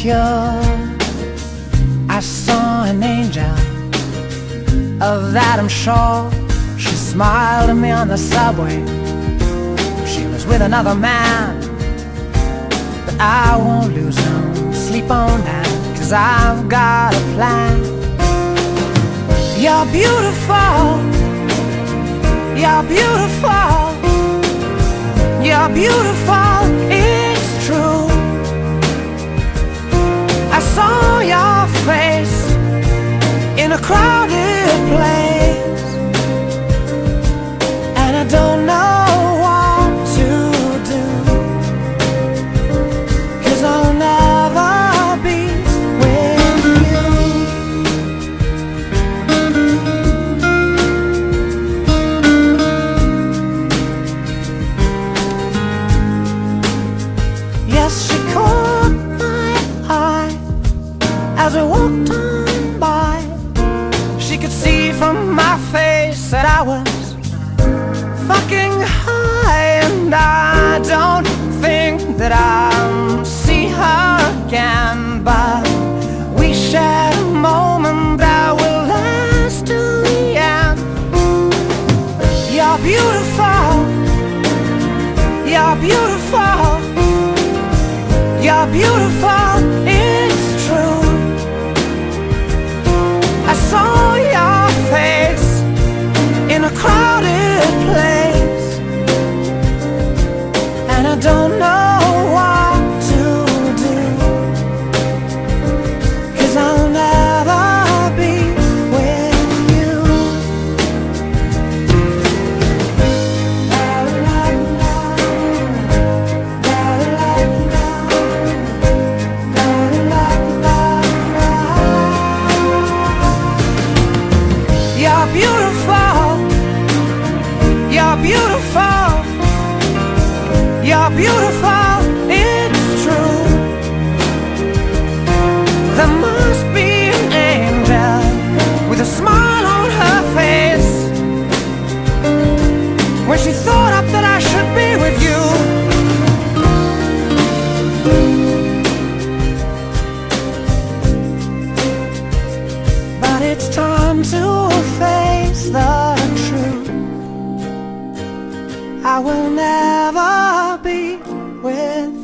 you, I saw an angel. Of that I'm sure. She smiled at me on the subway. She was with another man, but I won't lose no sleep on that, 'cause I've got a plan. You're beautiful, you're beautiful, you're beautiful, it's true. I saw your face in a crowded place, and I don't know what to do, 'cause I'll never be with you. Yes, she caught my eye as we walked on by. She could see from my face that I was fucking high, and I don't think that I'll see her again, but we shared a moment that will last till the end. You're beautiful, you're beautiful, you're beautiful, it's true. I saw your face in a crowded place, and I don't know what to do, 'cause I'll never be with you. You're beautiful, you're beautiful, you're beautiful, it's true. There must be an angel with a smile on her face when she thought up that I should be with you. But it's time to face the truth. I will never be with